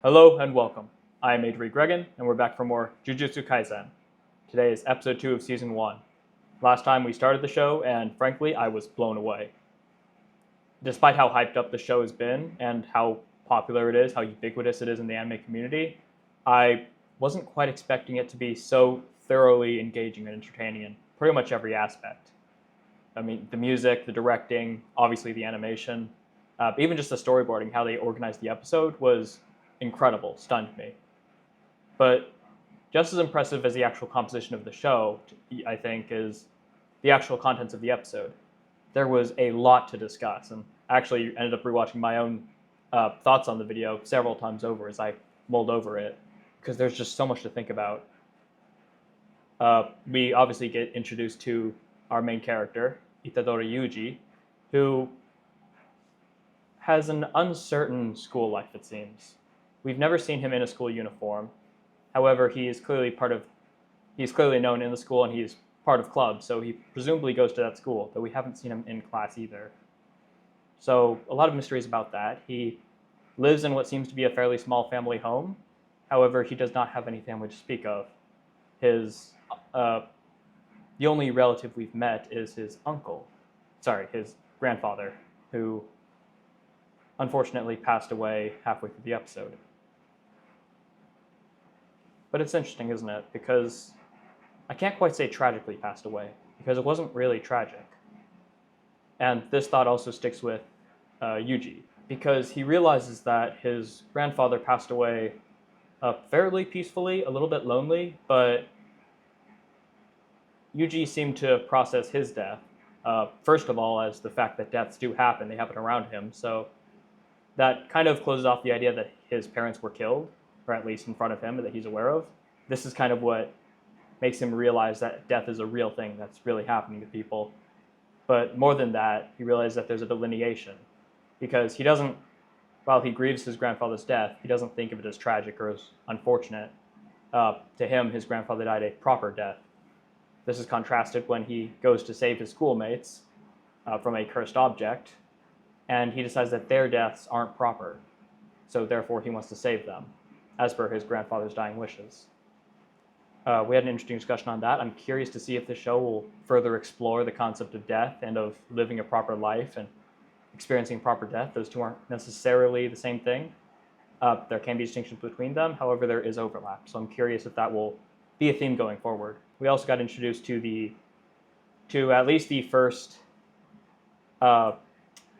Hello and welcome. I am Adri Gregan, and we're back for more Jujutsu Kaisen. Today is episode 2 of season 1. Last time we started the show, and frankly, I was blown away. Despite how hyped up the show has been, and how popular it is, how ubiquitous it is in the anime community, I wasn't quite expecting it to be so thoroughly engaging and entertaining in pretty much every aspect. I mean, the music, the directing, obviously the animation, even just the storyboarding, how they organized the episode was incredible, stunned me. But just as impressive as the actual composition of the show, I think, is the actual contents of the episode. There was a lot to discuss, and I actually ended up rewatching my own thoughts on the video several times over as I mulled over it, because there's just so much to think about. We obviously get introduced to our main character, Itadori Yuji, who has an uncertain school life, it seems. We've never seen him in a school uniform. However, he's clearly known in the school, and he's part of clubs, so he presumably goes to that school, though we haven't seen him in class either. So a lot of mysteries about that. He lives in what seems to be a fairly small family home. However, he does not have any family to speak of. The only relative we've met is his grandfather, who unfortunately passed away halfway through the episode. But it's interesting, isn't it? Because I can't quite say tragically passed away, because it wasn't really tragic. And this thought also sticks with Yuji, because he realizes that his grandfather passed away fairly peacefully, a little bit lonely, but Yuji seemed to process his death, first of all, as the fact that deaths do happen, they happen around him, so that kind of closes off the idea that his parents were killed, or at least in front of him, that he's aware of. This is kind of what makes him realize that death is a real thing that's really happening to people. But more than that, he realizes that there's a delineation, because while he grieves his grandfather's death, he doesn't think of it as tragic or as unfortunate. To him, his grandfather died a proper death. This is contrasted when he goes to save his schoolmates from a cursed object, and he decides that their deaths aren't proper, so therefore he wants to save them, as per his grandfather's dying wishes. We had an interesting discussion on that. I'm curious to see if the show will further explore the concept of death and of living a proper life and experiencing proper death. Those two aren't necessarily the same thing. There can be distinctions between them. However, there is overlap. So I'm curious if that will be a theme going forward. We also got introduced to at least the first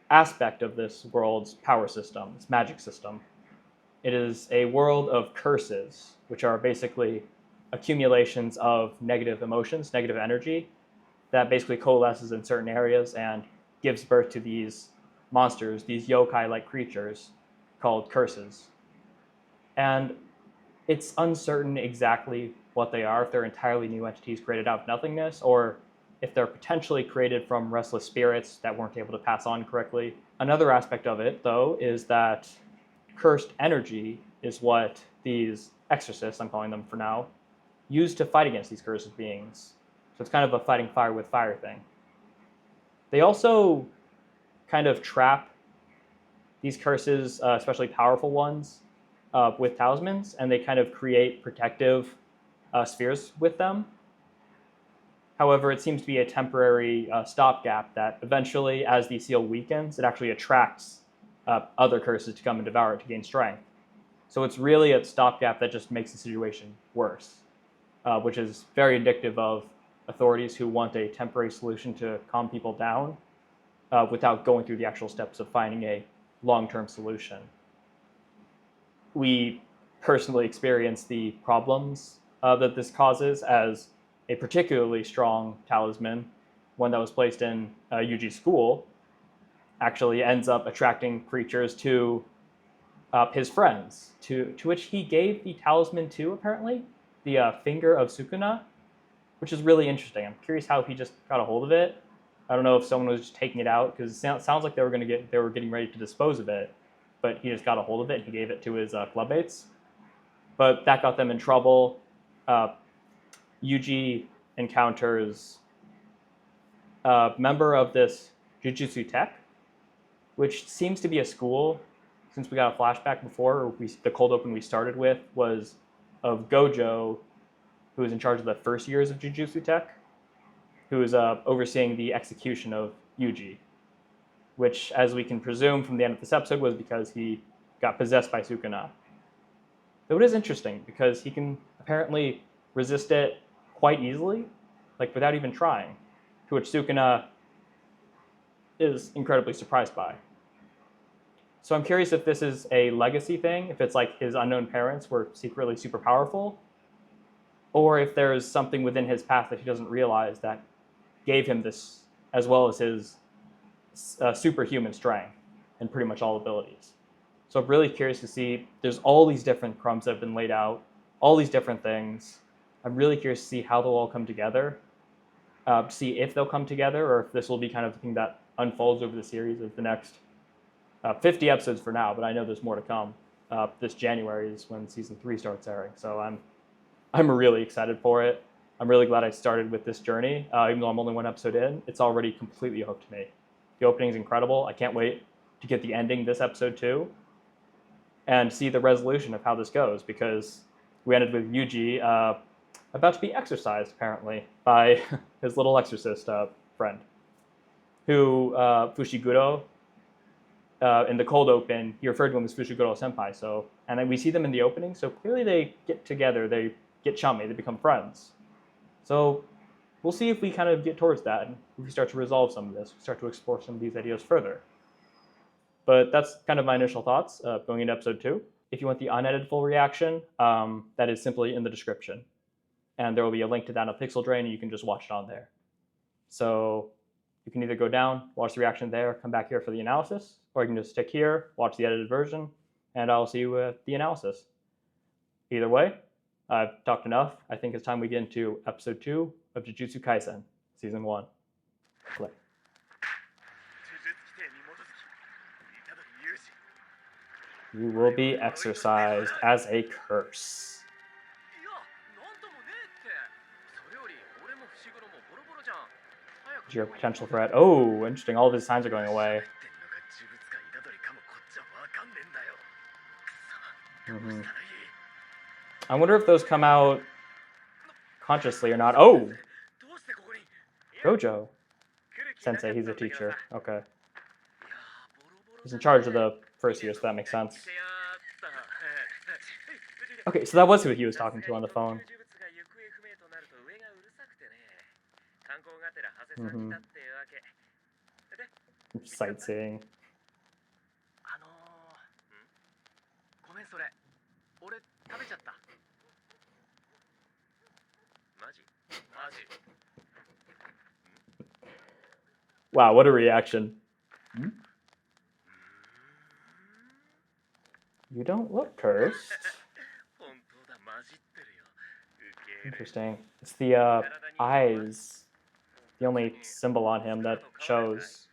aspect of this world's power system, its magic system. It is a world of curses, which are basically accumulations of negative emotions, negative energy, that basically coalesces in certain areas and gives birth to these monsters, these yokai-like creatures called curses. And it's uncertain exactly what they are, if they're entirely new entities created out of nothingness, or if they're potentially created from restless spirits that weren't able to pass on correctly. Another aspect of it, though, is that cursed energy is what these exorcists, I'm calling them for now, use to fight against these cursed beings. So it's kind of a fighting fire with fire thing. They also kind of trap these curses, especially powerful ones, with talismans, and they kind of create protective spheres with them. However, it seems to be a temporary stopgap that eventually, as the seal weakens, it actually attracts other curses to come and devour it to gain strength. So it's really a stopgap that just makes the situation worse, which is very indicative of authorities who want a temporary solution to calm people down without going through the actual steps of finding a long-term solution. We personally experience the problems that this causes, as a particularly strong talisman, one that was placed in Yuji's school, actually ends up attracting creatures to his friends, to which he gave the talisman to, apparently, the Finger of Sukuna, which is really interesting. I'm curious how he just got a hold of it. I don't know if someone was just taking it out, because it sounds like they were getting ready to dispose of it, but he just got a hold of it and he gave it to his clubmates. But that got them in trouble. Yuji encounters a member of this Jujutsu tech, which seems to be a school since we got a flashback before, the cold open we started with was of Gojo, who is in charge of the first years of Jujutsu Tech, who is overseeing the execution of Yuji, which, as we can presume from the end of this episode, was because he got possessed by Sukuna. Though it is interesting, because he can apparently resist it quite easily, like without even trying, to which Sukuna is incredibly surprised by. So I'm curious if this is a legacy thing, if it's like his unknown parents were secretly super powerful, or if there's something within his past that he doesn't realize that gave him this, as well as his superhuman strength and pretty much all abilities. So I'm really curious to see, there's all these different crumbs that have been laid out, all these different things. I'm really curious to see how they'll all come together, see if they'll come together, or if this will be kind of the thing that unfolds over the series of the next 50 episodes for now, but I know there's more to come. This January is when season 3 starts airing, so I'm really excited for it. I'm really glad I started with this journey. Even though I'm only 1 episode in, it's already completely hooked me. The opening is incredible. I can't wait to get the ending this episode too, and see the resolution of how this goes, because we ended with Yuji about to be exorcised, apparently, by his little exorcist friend, who Fushiguro, in the cold open, he referred to him as Fushiguro Senpai. So, and then we see them in the opening, so clearly they get together, they get chummy, they become friends. So we'll see if we kind of get towards that, and if we start to resolve some of this, we start to explore some of these ideas further. But that's kind of my initial thoughts going into episode 2. If you want the unedited full reaction, that is simply in the description. And there will be a link to that on Pixel Drain, and you can just watch it on there. So you can either go down, watch the reaction there, come back here for the analysis, or you can just stick here, watch the edited version, and I'll see you with the analysis. Either way, I've talked enough. I think it's time we get into episode 2 of Jujutsu Kaisen, season 1. Play. You will be exorcised as a curse. Your potential threat. Oh, interesting. All of his signs are going away. Mm-hmm. I wonder if those come out consciously or not. Oh! Gojo. Sensei, he's a teacher. Okay. He's in charge of the first year, so that makes sense. Okay, so that was who he was talking to on the phone. Mm-hmm. Sightseeing. Wow, what a reaction. Hmm? You don't look cursed. Interesting. It's the eyes, the only symbol on him that shows.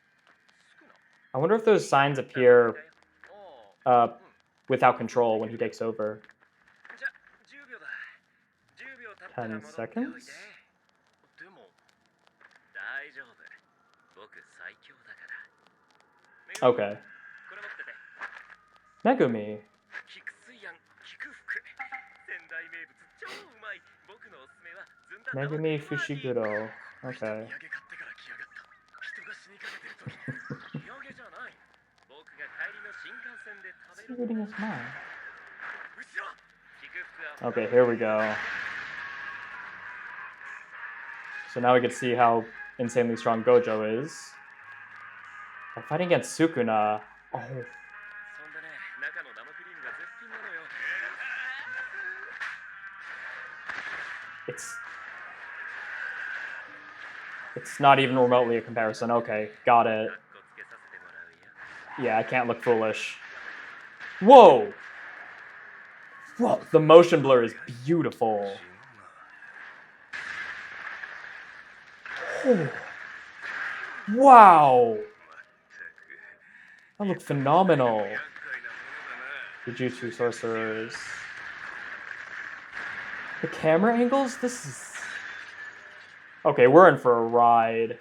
I wonder if those signs appear without control when he takes over. 10 seconds? Okay. Megumi. Megumi Fushiguro. Okay. Is he reading his mind? Okay, here we go. So now we can see how insanely strong Gojo is. By fighting against Sukuna. Oh. It's not even remotely a comparison. Okay, got it. Yeah, I can't look foolish. Whoa! Whoa, the motion blur is beautiful. Oh. Wow! That looked phenomenal. Jujutsu sorcerers. The camera angles? This is... Okay, we're in for a ride.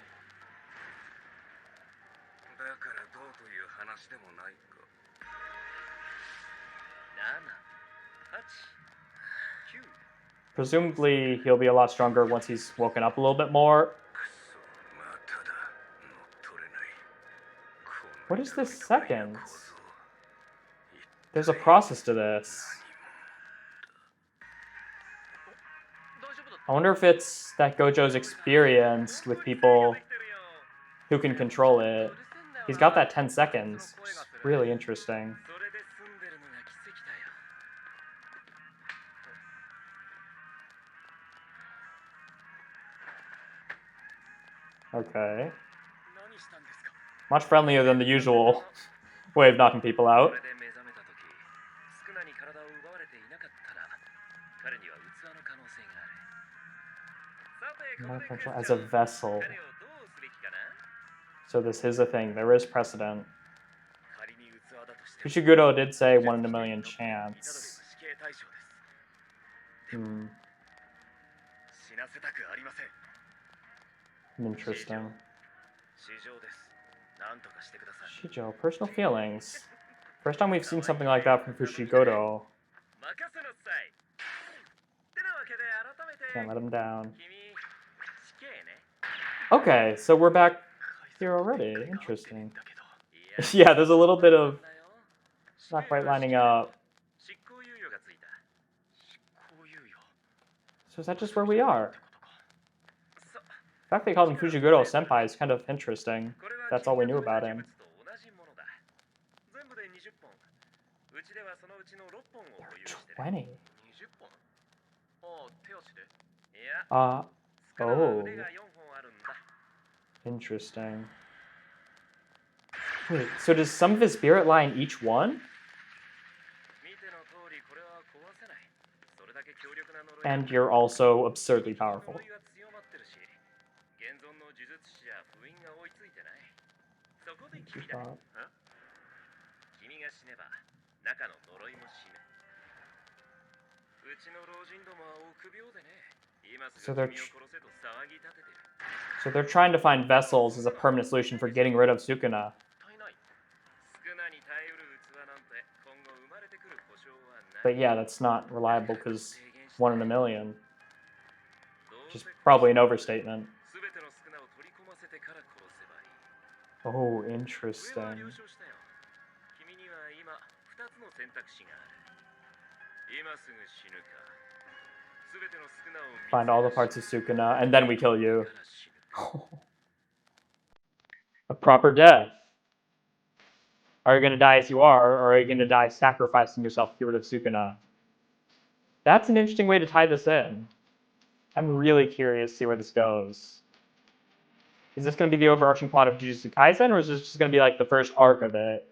Presumably, he'll be a lot stronger once he's woken up a little bit more. What is this second? There's a process to this. I wonder if it's that Gojo's experienced with people who can control it. He's got that 10 seconds. It's really interesting. Okay. Much friendlier than the usual way of knocking people out. As a vessel. So this is a thing. There is precedent. Fushiguro did say 1 in a million chance. Interesting. Shijo, personal feelings. First time we've seen something like that from Fushiguro. Can't let him down. Okay, so we're back here already. Interesting. Yeah, there's a little bit of not quite lining up. So is that just where we are? The fact they called him Fushiguro Senpai is kind of interesting. That's all we knew about him. There are 20. Oh. Interesting. Wait, so does some of his spirit lie in each one? And you're also absurdly powerful. So they're trying to find vessels as a permanent solution for getting rid of Sukuna. But yeah, that's not reliable because 1 in a million. Which is probably an overstatement. Oh, interesting. Find all the parts of Sukuna, and then we kill you. A proper death. Are you going to die as you are, or are you going to die sacrificing yourself to get rid of Sukuna? That's an interesting way to tie this in. I'm really curious to see where this goes. Is this going to be the overarching plot of Jujutsu Kaisen, or is this just going to be like the first arc of it?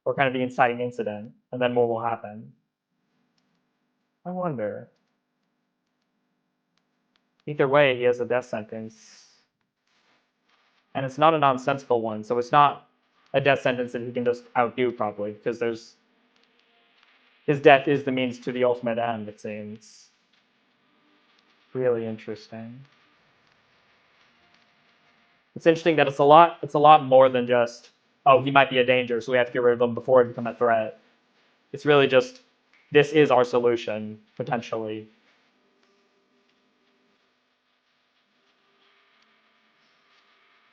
Or kind of the inciting incident, and then what will happen? I wonder. Either way, he has a death sentence. And it's not a nonsensical one, so it's not a death sentence that he can just outdo, probably, because his death is the means to the ultimate end, it seems. Really interesting. It's interesting that it's a lot more than just, oh, he might be a danger, so we have to get rid of him before he becomes a threat. It's really just, this is our solution, potentially.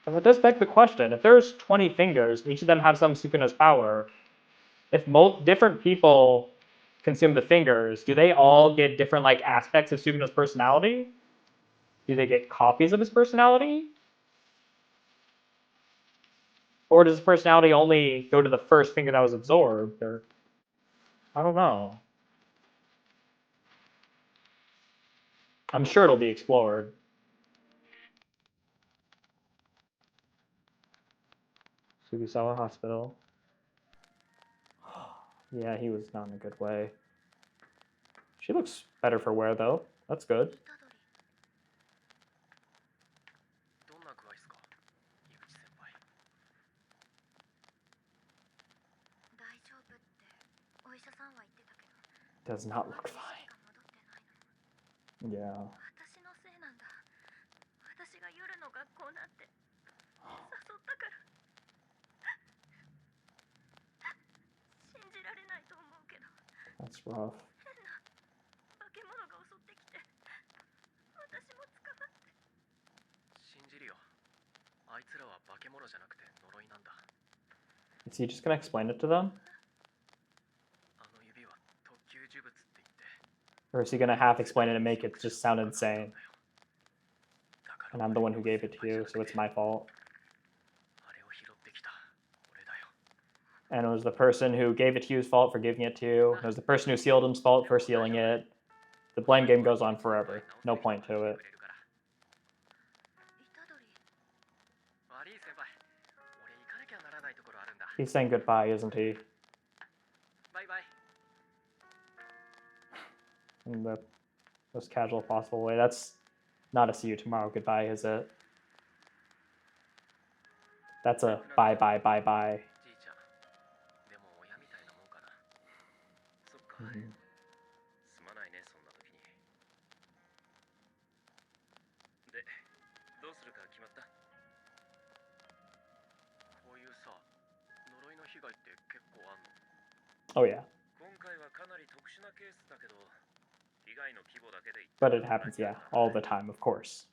And that does beg the question, if there's 20 fingers, each of them have some Sukuna's power, if different people consume the fingers, do they all get different like aspects of Sukuna's personality? Do they get copies of his personality? Or does his personality only go to the first finger that was absorbed? Or I don't know. I'm sure it'll be explored. Sugisawa Hospital. Yeah, he was not in a good way. She looks better for wear, though. That's good. Does not look fine. Yeah. That's rough. Is he just gonna explain it to them? Or is he gonna half explain it and make it just sound insane? And I'm the one who gave it to you, so it's my fault. And it was the person who gave it to you's fault for giving it to you. It was the person who sealed him's fault for sealing it. The blame game goes on forever. No point to it. He's saying goodbye, isn't he? In the most casual possible way. That's not a see you tomorrow goodbye, is it? That's a bye bye bye bye. Mm-hmm. Oh yeah. But it happens, yeah, all the time, of course.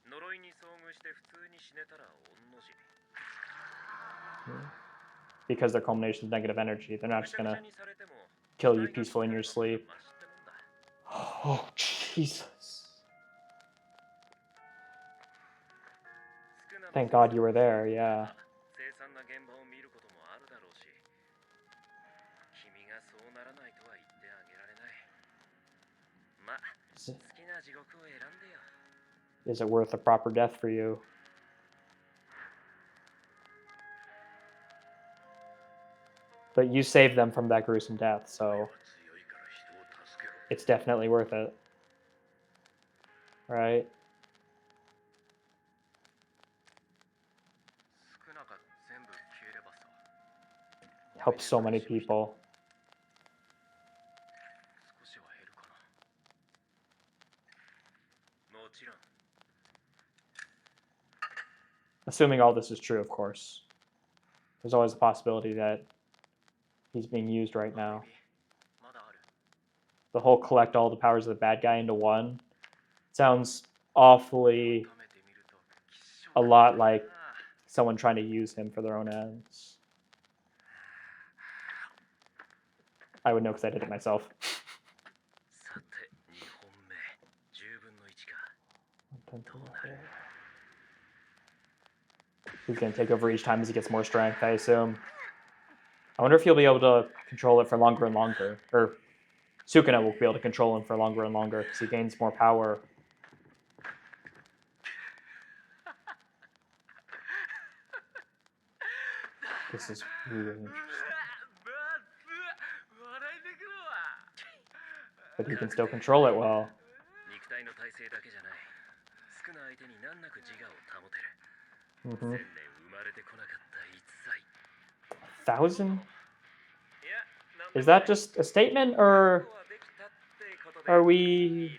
Because they're culminations of negative energy. They're not just gonna kill you peacefully in your sleep. Oh, Jesus. Thank God you were there, yeah. Is it worth a proper death for you? But you saved them from that gruesome death, so it's definitely worth it. Right? Helps so many people. Assuming all this is true, of course. There's always a possibility that he's being used right now. The whole collect all the powers of the bad guy into one sounds awfully a lot like someone trying to use him for their own ends. I would know because I did it myself. He's going to take over each time as he gets more strength, I assume. I wonder if he'll be able to control it for longer and longer. Or Sukuna will be able to control him for longer and longer because he gains more power. This is really interesting. But he can still control it well. 1,000? Is that just a statement, or are we...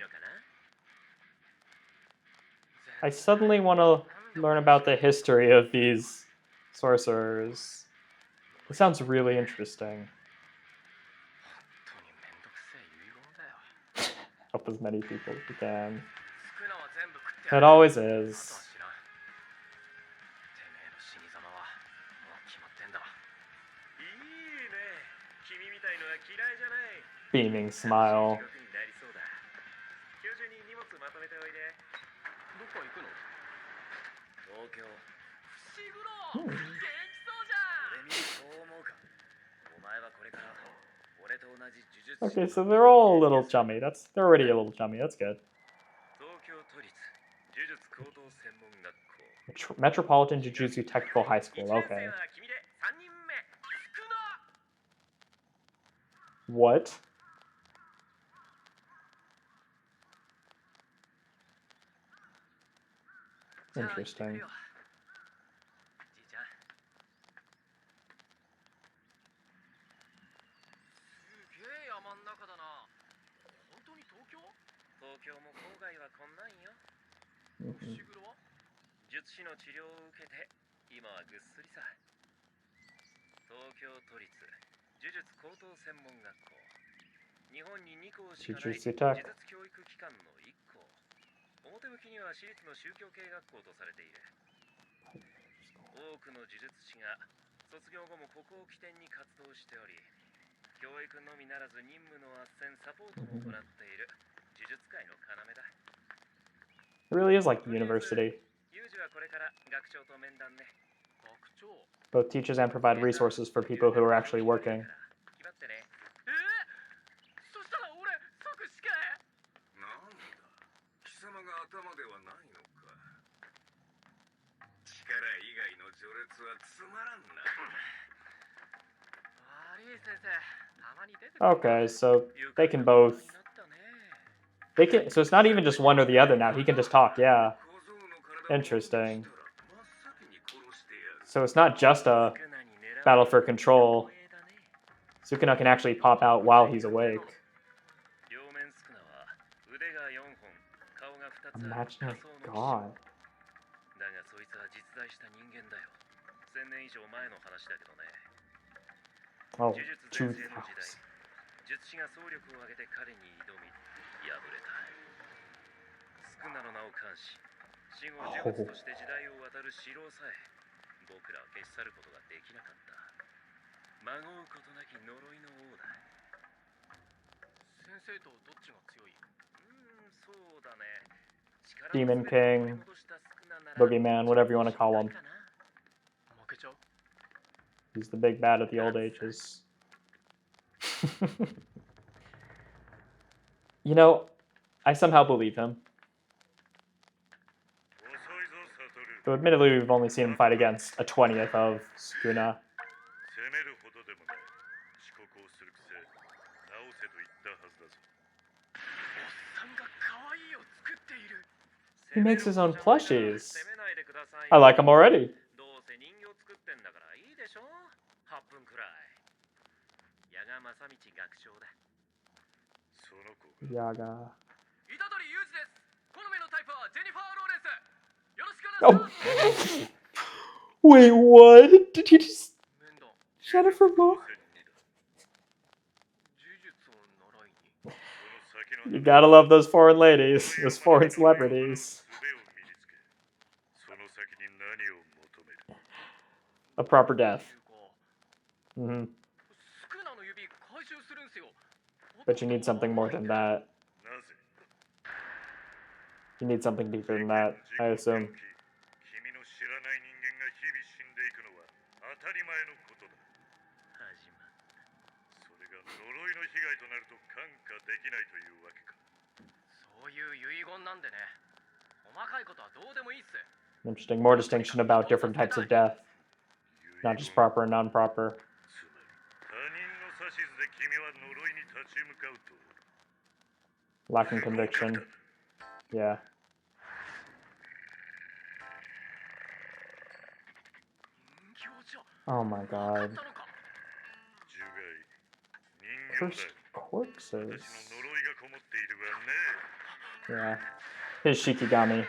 I suddenly want to learn about the history of these sorcerers. It sounds really interesting. Help as many people as you can. It always is. Beaming smile. Okay, so they're all a little chummy. They're already a little chummy. That's good. Metropolitan Jujutsu Technical High School. Okay. What? Interesting. Jujutsu Tech. 多くの呪術師が卒業後もここを起点に活動しており、教育のみならず任務の斡旋サポートも行っている呪術界の要だ。 It really is like the university. ユージはこれから学長と面談ね。学長 Both teaches and provide resources for people who are actually working. 決まってね。そしたら俺即死刑。なんだ、貴様が頭ではないのか。力以外の序列はつまらんな。悪い先生、たまに出てくる。 Okay, so they can both. They can. So it's not even just one or the other now. He can just talk. Yeah. Interesting. So it's not just a battle for control. Sukuna can actually pop out while he's awake. Imagine a god. Oh, 2000. 術師が総力を挙げて彼に挑み敗れた。スクナの名を冠し、死後呪物として時代を渡る城さえ僕らは消し去ることができなかった。まごうことなき呪いの王だ。先生とどっちが強い？そうだね。 Demon King, Boogeyman, whatever you want to call him. He's the big bad of the old ages. You know, I somehow believe him. Though admittedly, we've only seen him fight against a 20th of Sukuna. He makes his own plushies. I like him already. Yaga. Oh. Wait, what? Did he just... Jennifer Moore? You gotta love those foreign ladies, those foreign celebrities. A proper death. Mm-hmm. But you need something more than that. You need something deeper than that, I assume. Interesting. More distinction about different types of death. Not just proper and non-proper. Lacking conviction. Yeah. Oh my god. Cursed corpses. Yeah. His Shikigami.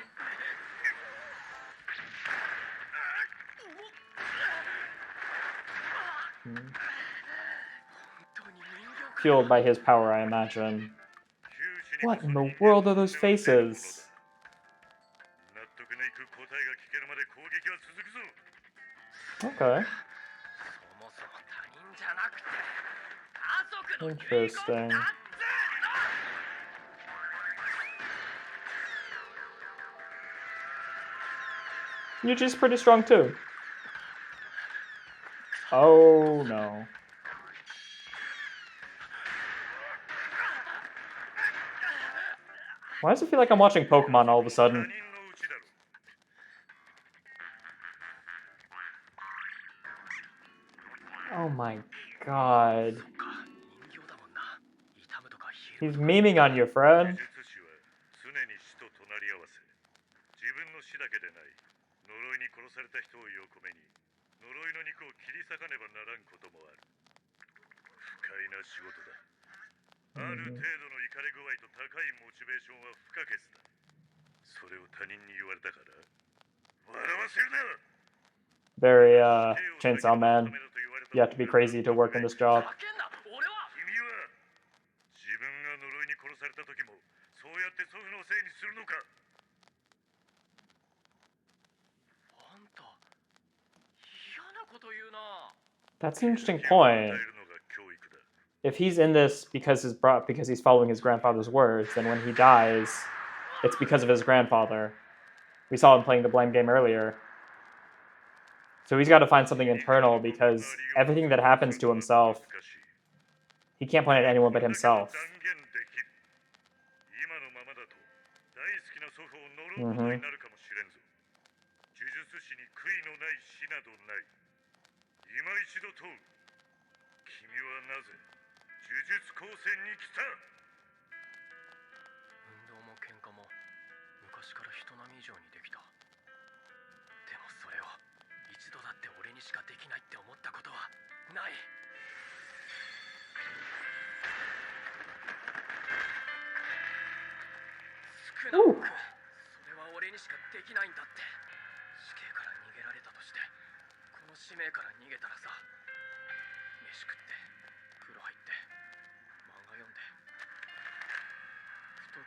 Fueled by his power, I imagine. What in the world are those faces? Okay. Interesting. Yuji's pretty strong too. Oh no. Why does it feel like I'm watching Pokemon all of a sudden? Oh my god. He's memeing on you, friend. Very, Chainsaw Man. You have to be crazy to work in this job. こと言うな。 That's an interesting point. If he's in this because he's following his grandfather's words, then when he dies, it's because of his grandfather. We saw him playing the blame game earlier. So he's got to find something internal because everything that happens to himself, he can't point at anyone but himself. Mm-hmm. Ooh.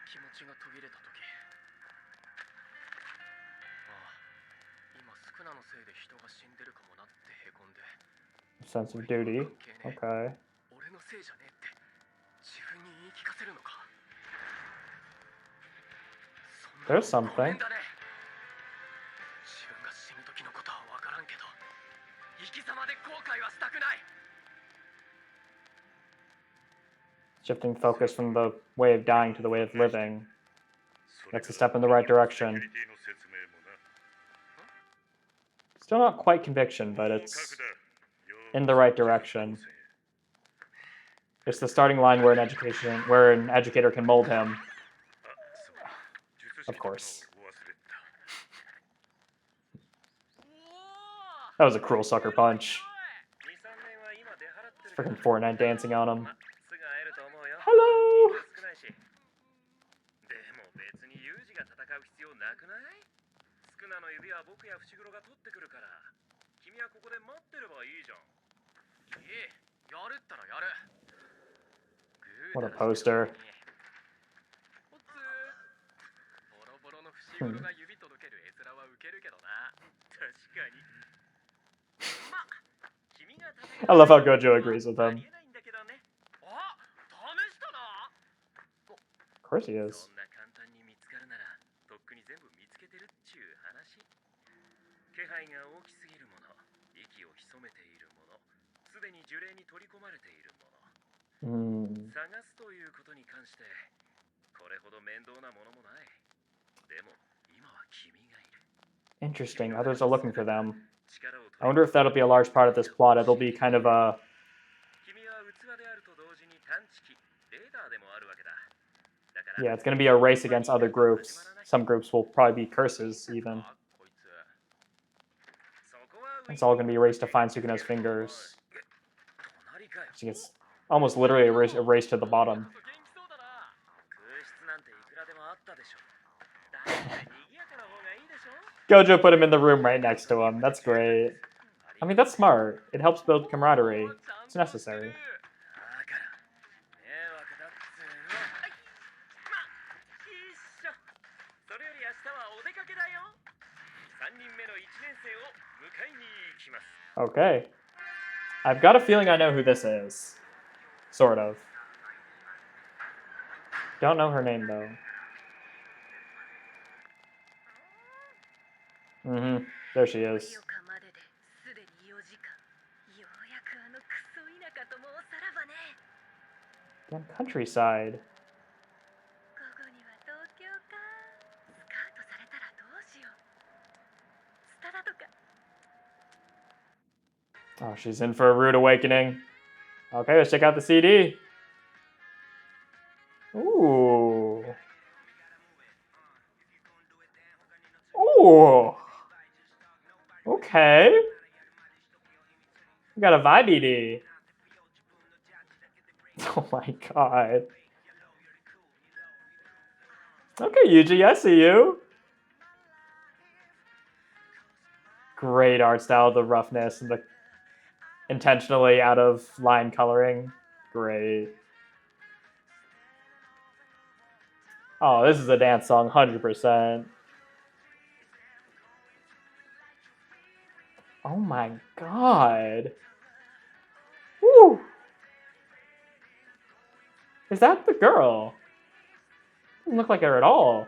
気持ちが途切れた時、ああ、今スクナのせいで人が死んでるかもなってへこんで。 Sense of duty. Okay. 俺のせいじゃねえって自分に言い聞かせるのか。 There's something. 自分が死ぬ時のことは分からんけど、生き様で後悔はしたくない。 Shifting focus from the way of dying to the way of living. That's a step in the right direction. Still not quite conviction, but it's in the right direction. It's the starting line where an educator can mold him. Of course. That was a cruel sucker punch. It's freaking Fortnite dancing on him. Hello! でも別にユージが戦う必要なくない？スクナの指は僕や伏黒が取ってくるから、君はここで待ってればいいじゃん。やるったらやる。 What a poster. ボロボロの伏黒が指届ける絵面はウケるけどな。確かに。ま、君が I love how Gojo agrees with him. Of course he is. Interesting. Others are looking for them. I wonder if that'll be a large part of this plot. It'll be kind of a... Yeah, it's going to be a race against other groups. Some groups will probably be curses, even. It's all going to be a race to find Sukuna's fingers. She gets almost literally a race to the bottom. Gojo put him in the room right next to him. That's great. I mean, that's smart. It helps build camaraderie. It's necessary. Okay. I've got a feeling I know who this is. Sort of. Don't know her name, though. Mm-hmm. There she is. Damn countryside. Oh, she's in for a rude awakening. Okay, let's check out the CD. Ooh. Ooh. Okay. We got a vibe ED. Oh my god. Okay, Yuji, I see you. Great art style, the roughness and the intentionally out of line coloring. Great. Oh, this is a dance song, 100%. Oh Oh my god. Woo! Is that the girl? Doesn't look like her at all.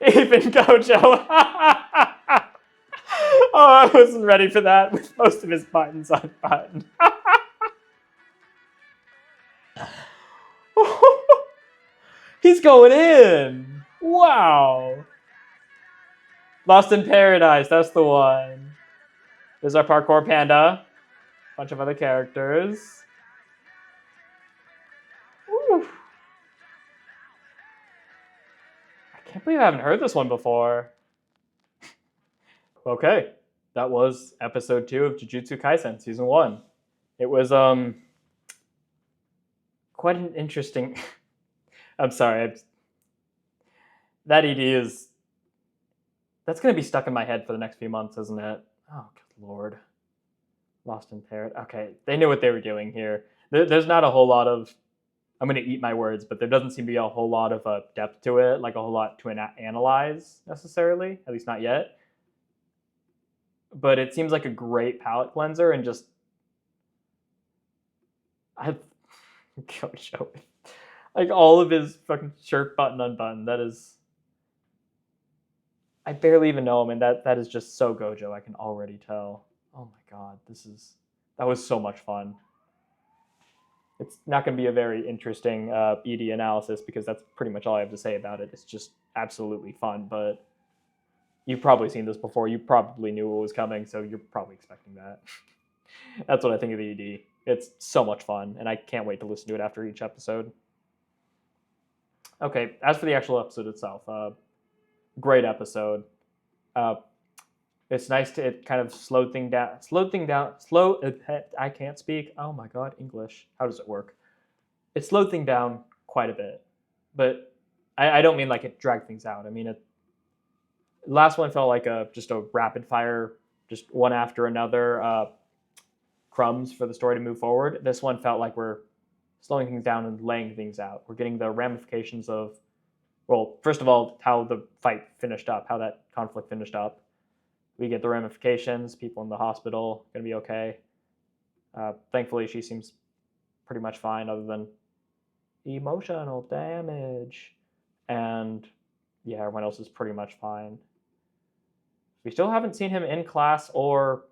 Even Gojo. Oh, I wasn't ready for that with most of his buttons unbuttoned. He's going in. Wow. Lost in Paradise, that's the one. There's our parkour panda. Bunch of other characters. Woo. I can't believe I haven't heard this one before. Okay, that was episode 2 of Jujutsu Kaisen, season 1. It was quite an interesting. I'm sorry. That ED is. That's going to be stuck in my head for the next few months, isn't it? Oh, good lord. Lost in Paradise. Okay, they knew what they were doing here. There's not a whole lot of. I'm going to eat my words, but there doesn't seem to be a whole lot of depth to it, like a whole lot to analyze necessarily, at least not yet. But it seems like a great palate cleanser and just. Gojo. Like all of his fucking shirt button unbuttoned. That is. I barely even know him, and that is just so Gojo. I can already tell. Oh my god, that was so much fun. It's not going to be a very interesting ED analysis because that's pretty much all I have to say about it. It's just absolutely fun, but you've probably seen this before. You probably knew what was coming, so you're probably expecting that. That's what I think of the ED. It's so much fun, and I can't wait to listen to it after each episode. Okay, as for the actual episode itself, great episode. It's nice to it kind of slowed things down. I can't speak. Oh my god, English. How does it work? It slowed things down quite a bit, but I don't mean like it dragged things out. I mean it. Last one felt like just a rapid fire, just one after another crumbs for the story to move forward. This one felt like we're slowing things down and laying things out. We're getting the ramifications of, well, first of all, how the fight finished up, how that conflict finished up. We get the ramifications, people in the hospital, going to be okay. Thankfully, she seems pretty much fine other than emotional damage. And yeah, everyone else is pretty much fine. We still haven't seen him in class or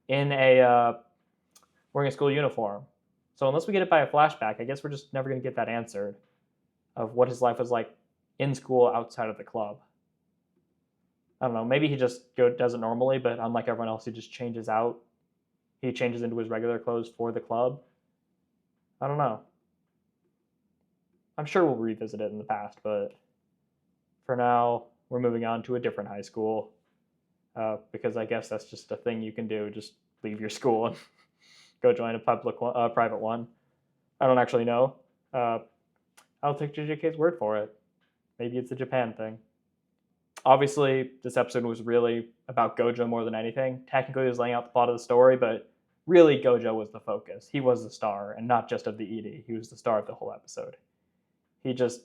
in wearing a school uniform. So unless we get it by a flashback, I guess we're just never going to get that answered of what his life was like in school outside of the club. I don't know, maybe he just does it normally, but unlike everyone else, he just changes out. He changes into his regular clothes for the club. I don't know. I'm sure we'll revisit it in the past, but for now, we're moving on to a different high school because I guess that's just a thing you can do. Just leave your school and go join a private one. I don't actually know. I'll take JJK's word for it. Maybe it's a Japan thing. Obviously, this episode was really about Gojo more than anything. Technically, it was laying out the plot of the story, but really, Gojo was the focus. He was the star, and not just of the ED. He was the star of the whole episode. He just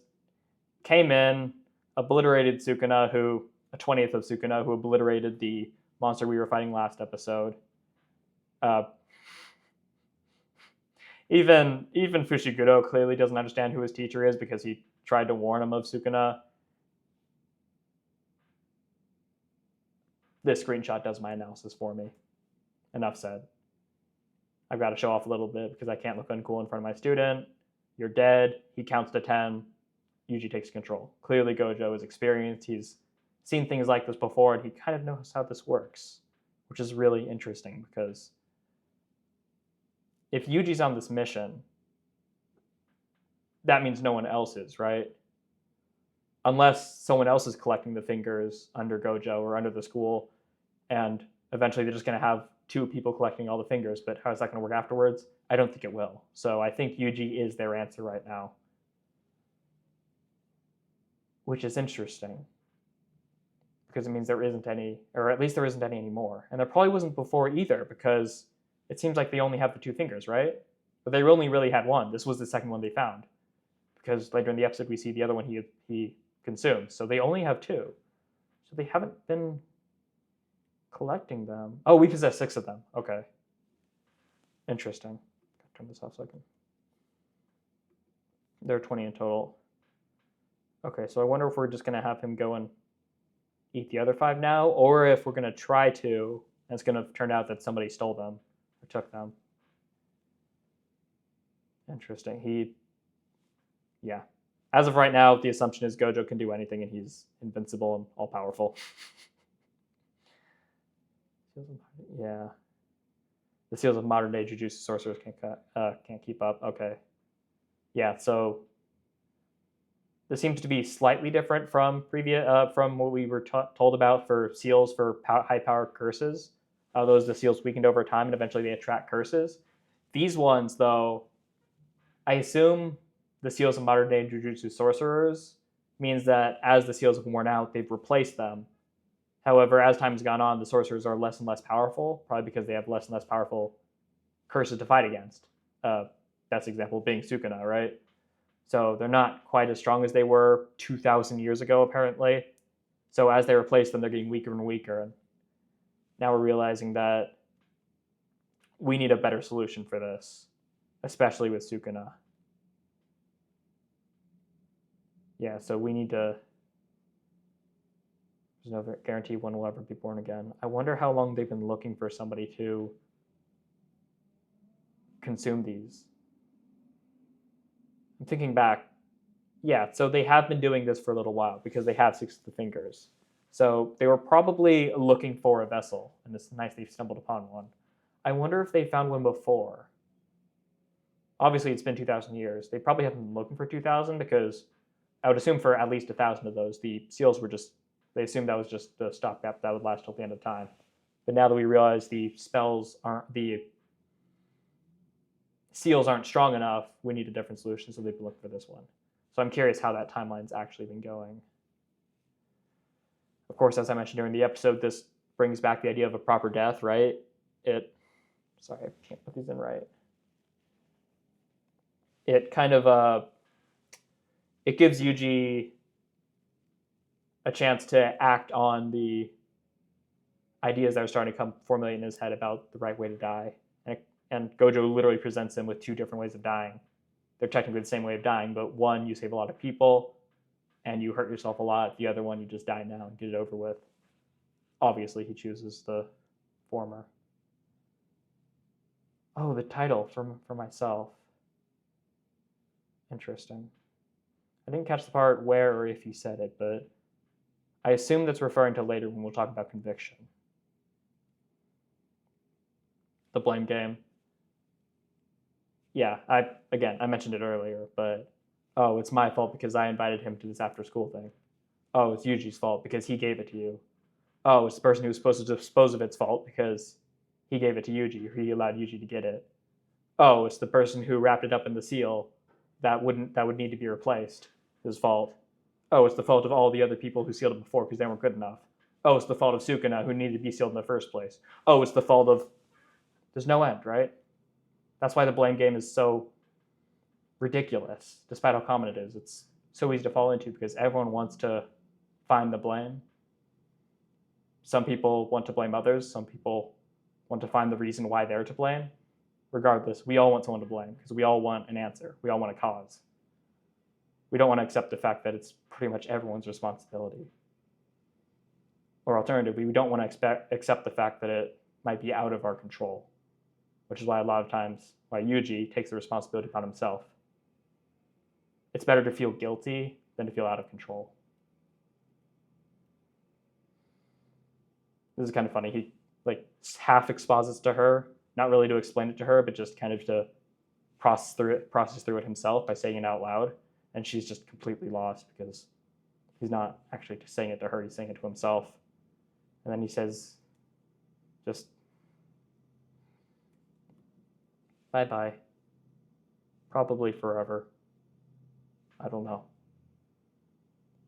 came in, obliterated Sukuna, a 20th of Sukuna, who obliterated the monster we were fighting last episode. Even Fushiguro clearly doesn't understand who his teacher is because he tried to warn him of Sukuna. This screenshot does my analysis for me. Enough said. I've got to show off a little bit because I can't look uncool in front of my student. You're dead. He counts to 10. Yuji takes control. Clearly, Gojo is experienced. He's seen things like this before, and he kind of knows how this works, which is really interesting because if Yuji's on this mission, that means no one else is, right? Unless someone else is collecting the fingers under Gojo or under the school, and eventually they're just going to have 2 people collecting all the fingers, but how is that going to work afterwards? I don't think it will. So I think Yuji is their answer right now, which is interesting because it means there isn't any, or at least there isn't any anymore. And there probably wasn't before either because it seems like they only have the 2 fingers, right? But they only really had one. This was the second one they found because later in the episode we see the other one he consumed. So they only have 2. So they haven't been collecting them. Oh, we possess 6 of them. Okay. Interesting. Turn this off so I can. There are 20 in total. Okay, so I wonder if we're just going to have him go and eat the other 5 now, or if we're going to try to, and it's going to turn out that somebody stole them or took them. Interesting. Yeah. As of right now, the assumption is Gojo can do anything and he's invincible and all-powerful. Yeah. The seals of modern-day Jujutsu sorcerers can't keep up. Okay. Yeah, so this seems to be slightly different from from what we were told about for seals for high-power curses. Those the seals weakened over time and eventually they attract curses. These ones, though, I assume the seals of modern-day Jujutsu sorcerers means that as the seals have worn out, they've replaced them. However, as time has gone on, the sorcerers are less and less powerful, probably because they have less and less powerful curses to fight against. Best example being Sukuna, right? So they're not quite as strong as they were 2,000 years ago, apparently. So as they replace them, they're getting weaker and weaker. And now we're realizing that we need a better solution for this, especially with Sukuna. Yeah, so we need to... There's no guarantee one will ever be born again. I wonder how long they've been looking for somebody to consume these. I'm thinking back. Yeah, so they have been doing this for a little while because they have 6 of the fingers. So they were probably looking for a vessel, and it's nice they've stumbled upon one. I wonder if they found one before. Obviously, it's been 2,000 years. They probably haven't been looking for 2,000 because I would assume for at least 1,000 of those, the seals were just... They assumed that was just the stopgap that would last till the end of time. But now that we realize the seals aren't strong enough, we need a different solution, so they've been looking for this one. So I'm curious how that timeline's actually been going. Of course, as I mentioned during the episode, this brings back the idea of a proper death, right? Sorry, I can't put these in right. It kind of, it gives Yuji a chance to act on the ideas that are starting to formulate in his head about the right way to die. And Gojo literally presents him with 2 different ways of dying. They're technically the same way of dying, but one, you save a lot of people, and you hurt yourself a lot. The other one, you just die now and get it over with. Obviously, he chooses the former. Oh, the title for myself. Interesting. I didn't catch the part where or if he said it, but I assume that's referring to later when we'll talk about conviction. The blame game. Yeah, I mentioned it earlier, but oh, it's my fault because I invited him to this after-school thing. Oh, it's Yuji's fault because he gave it to you. Oh, it's the person who was supposed to dispose of its fault because he gave it to Yuji, or he allowed Yuji to get it. Oh, it's the person who wrapped it up in the seal that would need to be replaced. His fault. Oh, it's the fault of all the other people who sealed it before because they weren't good enough. Oh, it's the fault of Sukuna who needed to be sealed in the first place. Oh, it's the fault of... There's no end, right? That's why the blame game is so ridiculous, despite how common it is. It's so easy to fall into because everyone wants to find the blame. Some people want to blame others. Some people want to find the reason why they're to blame. Regardless, we all want someone to blame because we all want an answer. We all want a cause. We don't want to accept the fact that it's pretty much everyone's responsibility. Or alternatively, we don't want to accept the fact that it might be out of our control, which is why a lot of times why Yuji takes the responsibility upon himself. It's better to feel guilty than to feel out of control. This is kind of funny. He half exposits to her, not really to explain it to her, but just kind of to process through it himself by saying it out loud. And she's just completely lost because he's not actually saying it to her, he's saying it to himself. And then he says, just, bye-bye. Probably forever. I don't know.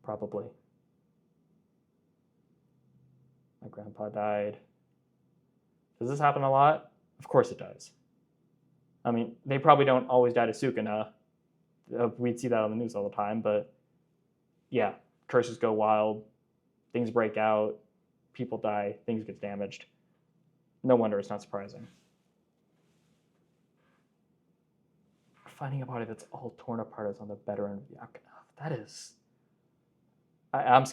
Probably. My grandpa died. Does this happen a lot? Of course it does. I mean, they probably don't always die to Sukuna. We'd see that on the news all the time, but yeah, curses go wild. things break out, people die, things get damaged. No wonder it's not surprising. Finding a body that's all torn apart is on the better end of the that is. I'm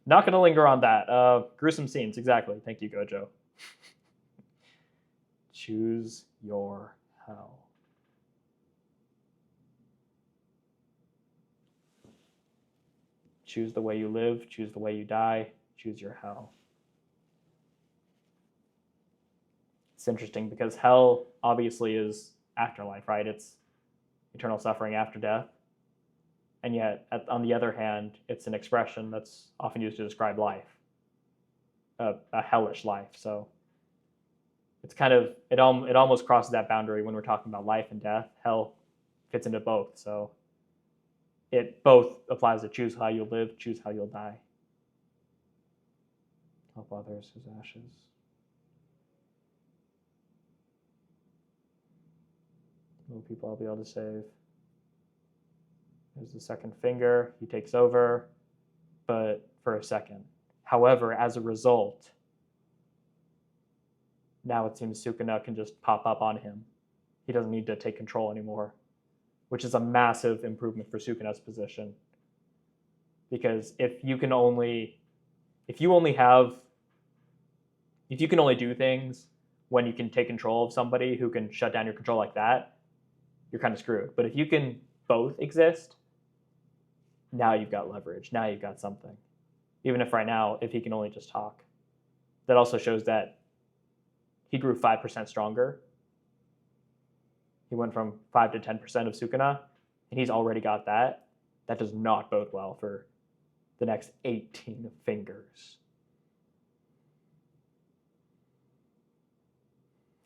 not going to linger on that. Gruesome scenes, exactly. Thank you, Gojo. Choose your hell. Choose the way you live, choose the way you die, choose your hell. It's interesting because hell obviously is afterlife, right? It's eternal suffering after death. And yet, on the other hand, it's an expression that's often used to describe life, a hellish life. So it's kind of, it almost crosses that boundary when we're talking about life and death. Hell fits into both. So it both applies to choose how you'll live, choose how you'll die. Help others as ashes. No people I'll be able to save. There's the second finger. He takes over, but for a second. However, as a result, now it seems Sukuna can just pop up on him. He doesn't need to take control anymore, which is a massive improvement for Sukuna's position. Because if you can only do things when you can take control of somebody who can shut down your control like that, you're kind of screwed. But if you can both exist, now you've got leverage. Now you've got something. Even if right now, if he can only just talk. That also shows that he grew 5% stronger. He went from 5 to 10% of Sukuna, and he's already got that. That does not bode well for the next 18 fingers.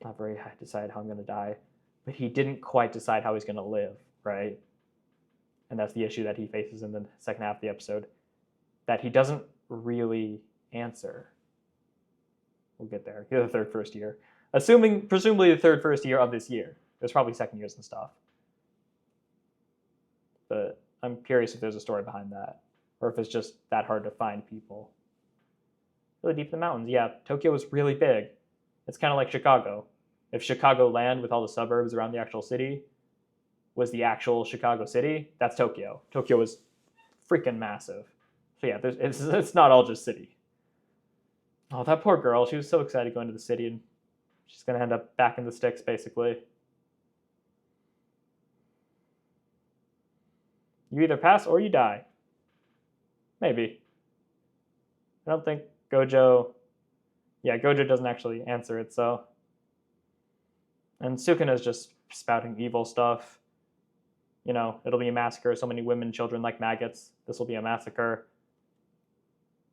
Not very hard to decide how I'm going to die, but he didn't quite decide how he's going to live, right? And that's the issue that he faces in the second half of the episode, that he doesn't really answer. We'll get there. He's the first year. Presumably the first year of this year. There's probably second years and stuff. But I'm curious if there's a story behind that, or if it's just that hard to find people. Really deep in the mountains. Yeah, Tokyo was really big. It's kind of like Chicago. If Chicago land with all the suburbs around the actual city was the actual Chicago city, that's Tokyo. Tokyo was freaking massive. So yeah, it's not all just city. Oh, that poor girl. She was so excited going to the city, and she's going to end up back in the sticks, basically. You either pass or you die. Maybe. I don't think Gojo... Yeah, Gojo doesn't actually answer it, so... And Sukuna's just spouting evil stuff. You know, it'll be a massacre. So many women, children like maggots. This will be a massacre.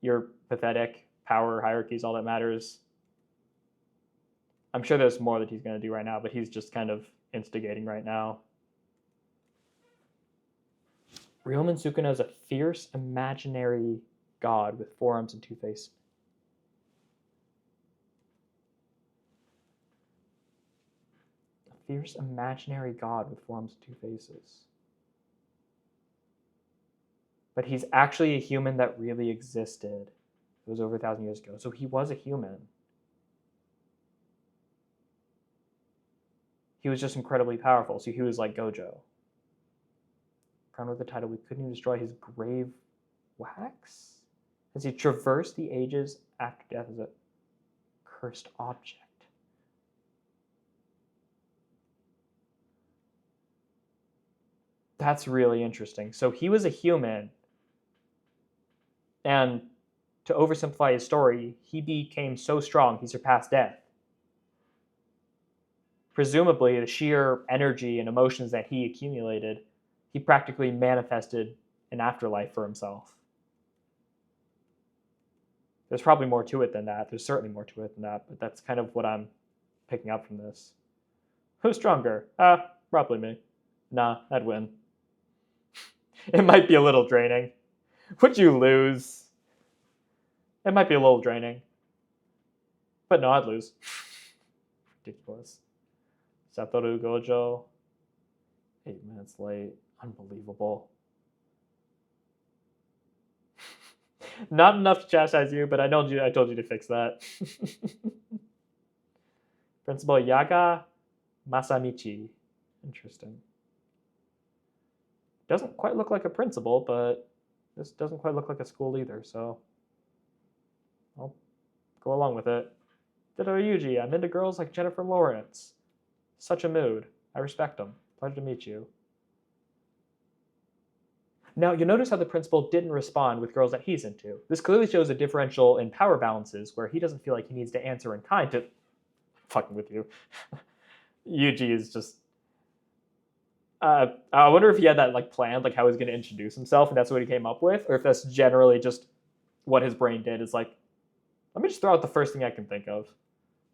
You're pathetic. Power, hierarchies, all that matters. I'm sure there's more that he's going to do right now, but he's just kind of instigating right now. Ryomen Sukuna is a fierce, imaginary god with 4 arms and 2 faces. A fierce, imaginary god with 4 arms and 2 faces. But he's actually a human that really existed. It was over 1,000 years ago. So he was a human. He was just incredibly powerful. So he was like Gojo. Crowned with the title, we couldn't even destroy his grave wax? As he traversed the ages after death as a cursed object. That's really interesting. So he was a human. And to oversimplify his story, he became so strong he surpassed death. Presumably, the sheer energy and emotions that he accumulated, he practically manifested an afterlife for himself. There's probably more to it than that. There's certainly more to it than that, but that's kind of what I'm picking up from this. Who's stronger? Probably me. Nah, I'd win. It might be a little draining. Would you lose? It might be a little draining. But no, I'd lose. Ridiculous. Satoru Gojo. 8 minutes late. Unbelievable. Not enough to chastise you, but I told you to fix that. Principal Yaga Masamichi. Interesting. Doesn't quite look like a principal, but this doesn't quite look like a school either, so I'll go along with it. Ditto Yuji, I'm into girls like Jennifer Lawrence. Such a mood. I respect them. Pleasure to meet you. Now, you'll notice how the principal didn't respond with girls that he's into. This clearly shows a differential in power balances where he doesn't feel like he needs to answer in kind to fucking with you. Yuji is just... I wonder if he had that like planned, like how he's going to introduce himself, and that's what he came up with, or if that's generally just what his brain did. Is like, let me just throw out the first thing I can think of,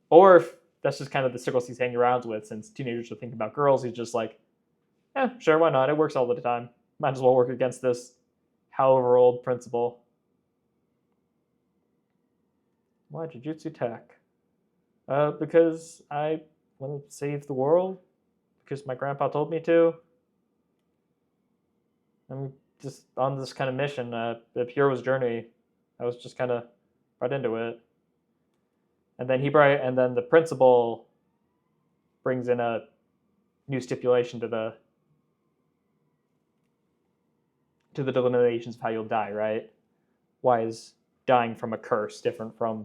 or if that's just kind of the circles he's hanging around with. Since teenagers are thinking about girls, he's just like, sure, why not? It works all the time. Might as well work against this however old principal. Why Jujutsu Tech? Because I want to save the world. Because my grandpa told me to. I'm just on this kind of mission, the hero's journey. I was just kind of brought into it. And then the principal brings in a new stipulation to the delineations of how you'll die, right? Why is dying from a curse different from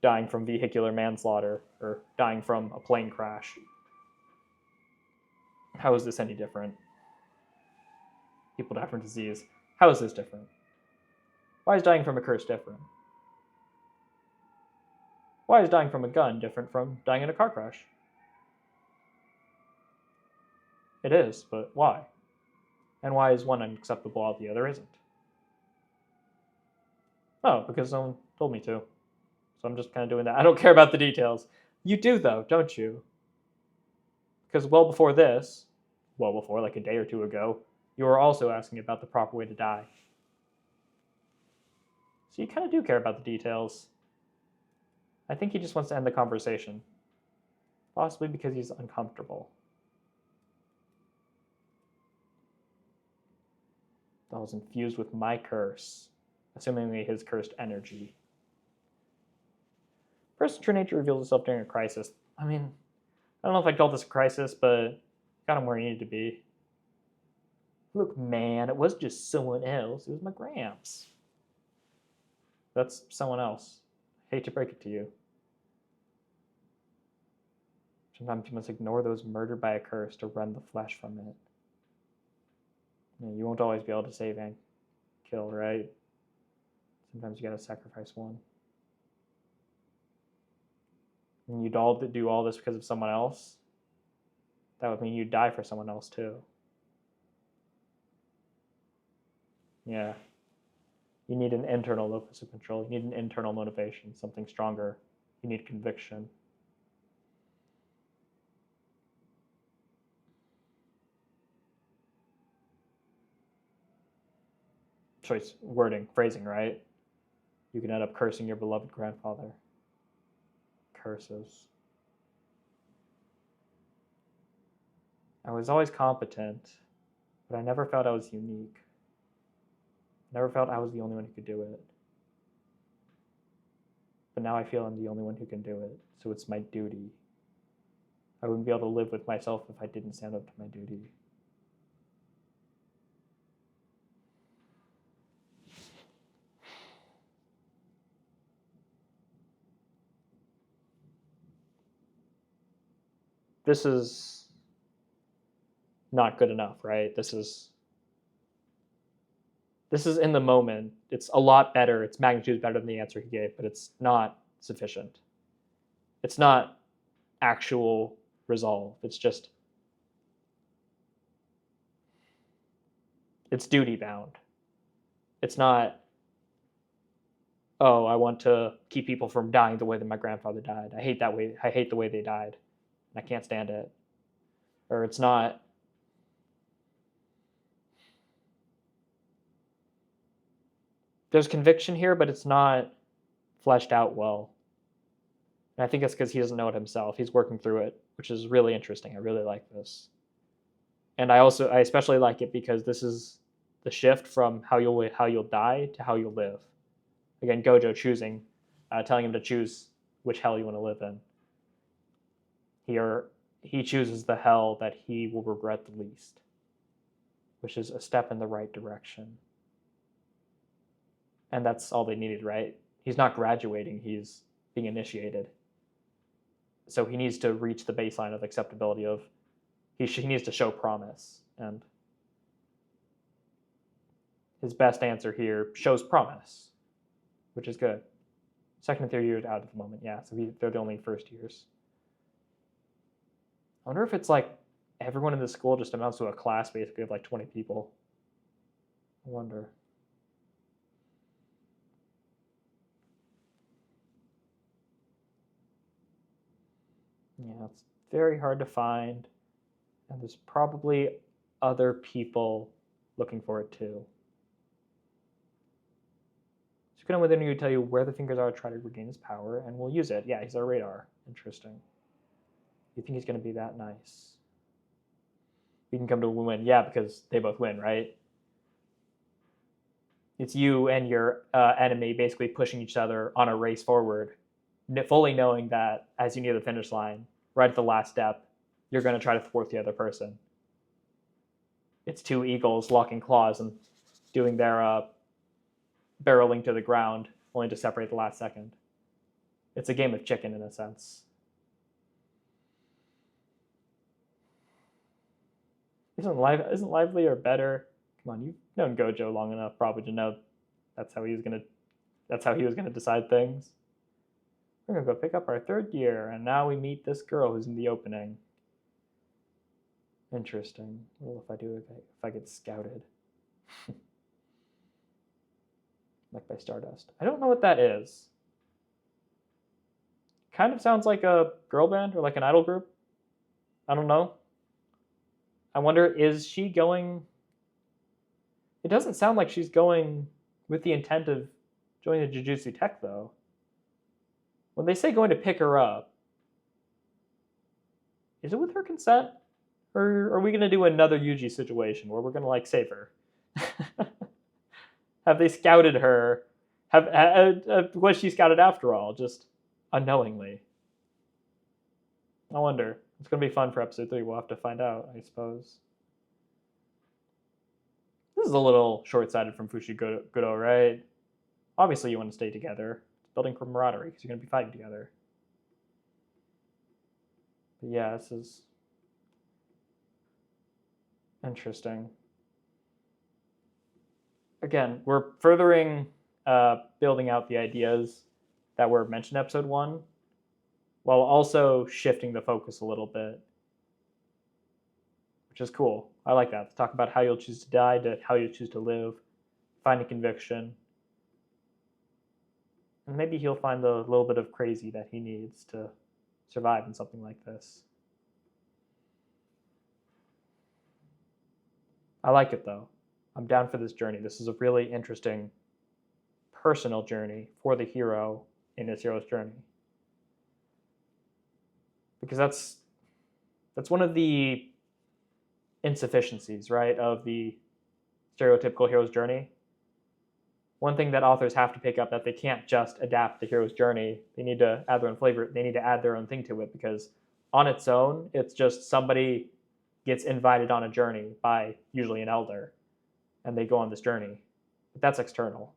dying from vehicular manslaughter or dying from a plane crash? How is this any different? People die from disease. How is this different? Why is dying from a curse different? Why is dying from a gun different from dying in a car crash? It is, but why? And why is one unacceptable while the other isn't? Oh, because someone told me to. So I'm just kind of doing that. I don't care about the details. You do, though, don't you? Because well before like a day or two ago, you were also asking about the proper way to die. So you kind of do care about the details. I think he just wants to end the conversation. Possibly because he's uncomfortable. That was infused with my curse, assumingly his cursed energy. Person's true nature reveals itself during a crisis. I mean, I don't know if I'd call this a crisis, but got him where he needed to be. Look, man, it was just someone else. It was my Gramps. That's someone else. Hate to break it to you. Sometimes you must ignore those murdered by a curse to rend the flesh from it. You won't always be able to save and kill, right? Sometimes you gotta sacrifice one. And you'd all do all this because of someone else? That would mean you'd die for someone else too. Yeah. You need an internal locus of control. You need an internal motivation, something stronger. You need conviction. Choice, wording, phrasing, right? You can end up cursing your beloved grandfather. Curses. I was always competent, but I never felt I was unique. Never felt I was the only one who could do it. But now I feel I'm the only one who can do it, so it's my duty. I wouldn't be able to live with myself if I didn't stand up to my duty. This is not good enough, right? This is in the moment. It's a lot better. Its magnitude is better than the answer he gave, but it's not sufficient. It's not actual resolve. It's just, it's duty bound. It's not, oh, I want to keep people from dying the way that my grandfather died. I hate that way. I hate the way they died. I can't stand it. Or it's not, there's conviction here, but it's not fleshed out well. And I think that's because he doesn't know it himself. He's working through it, which is really interesting. I really like this. And I especially like it because this is the shift from how you'll die to how you'll live. Again, Gojo choosing, telling him to choose which hell you want to live in. Here, he chooses the hell that he will regret the least, which is a step in the right direction. And that's all they needed, right? He's not graduating, he's being initiated. So he needs to reach the baseline of acceptability of, he needs to show promise. And his best answer here shows promise, which is good. Second and third years out at the moment, yeah, so they're the only first years. I wonder if it's like everyone in the school just amounts to a class basically of like 20 people. I wonder. Yeah, it's very hard to find, and there's probably other people looking for it too. Sukuna within you tell you where the fingers are to try to regain his power, and we'll use it. Yeah, he's our radar. Interesting. You think he's going to be that nice? We can come to a win. Yeah, because they both win, right? It's you and your enemy basically pushing each other on a race forward, fully knowing that as you near the finish line, right at the last step, you're going to try to thwart the other person. It's two eagles locking claws and doing their barreling to the ground, only to separate the last second. It's a game of chicken in a sense. Isn't livelier better? Come on, you've known Gojo long enough probably to know that's how he was gonna decide things. We're gonna go pick up our third year, and now we meet this girl who's in the opening. Interesting. Well, if I get scouted. Like by Stardust. I don't know what that is. Kind of sounds like a girl band or like an idol group. I don't know. I wonder, is she going... It doesn't sound like she's going with the intent of joining the Jujutsu Tech, though. When they say going to pick her up, is it with her consent? Or are we going to do another Yuji situation where we're going to, like, save her? Have they scouted her? Was she scouted after all, just unknowingly? I wonder. It's going to be fun for episode 3. We'll have to find out, I suppose. This is a little short-sighted from Fushiguro, right? Obviously, you want to stay together. It's building camaraderie because you're going to be fighting together. But yeah, this is interesting. Again, we're furthering building out the ideas that were mentioned in episode 1, while also shifting the focus a little bit, which is cool. I like that. To talk about how you'll choose to die to how you choose to live, finding conviction, and maybe he'll find the little bit of crazy that he needs to survive in something like this. I like it, though. I'm down for this journey. This is a really interesting personal journey for the hero in his hero's journey. Because that's one of the insufficiencies, right, of the stereotypical hero's journey. One thing that authors have to pick up, that they can't just adapt the hero's journey. They need to add their own flavor. They need to add their own thing to it, because on its own, it's just somebody gets invited on a journey by usually an elder, and they go on this journey. But that's external.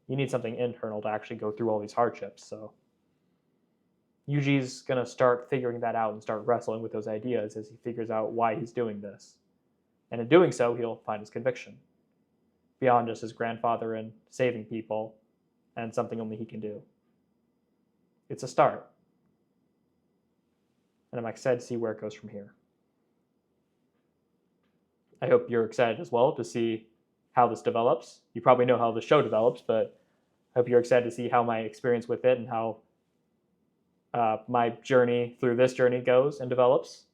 You need something internal to actually go through all these hardships. So Yuji's going to start figuring that out and start wrestling with those ideas as he figures out why he's doing this. And in doing so, he'll find his conviction, beyond just his grandfather and saving people and something only he can do. It's a start. And I'm excited to see where it goes from here. I hope you're excited as well to see how this develops. You probably know how the show develops, but I hope you're excited to see how my experience with it and how my journey through this journey goes and develops.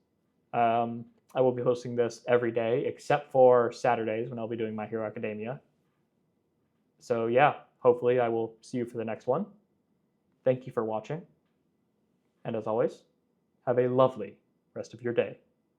I will be hosting this every day, except for Saturdays when I'll be doing My Hero Academia. So yeah, hopefully I will see you for the next one. Thank you for watching. And as always, have a lovely rest of your day.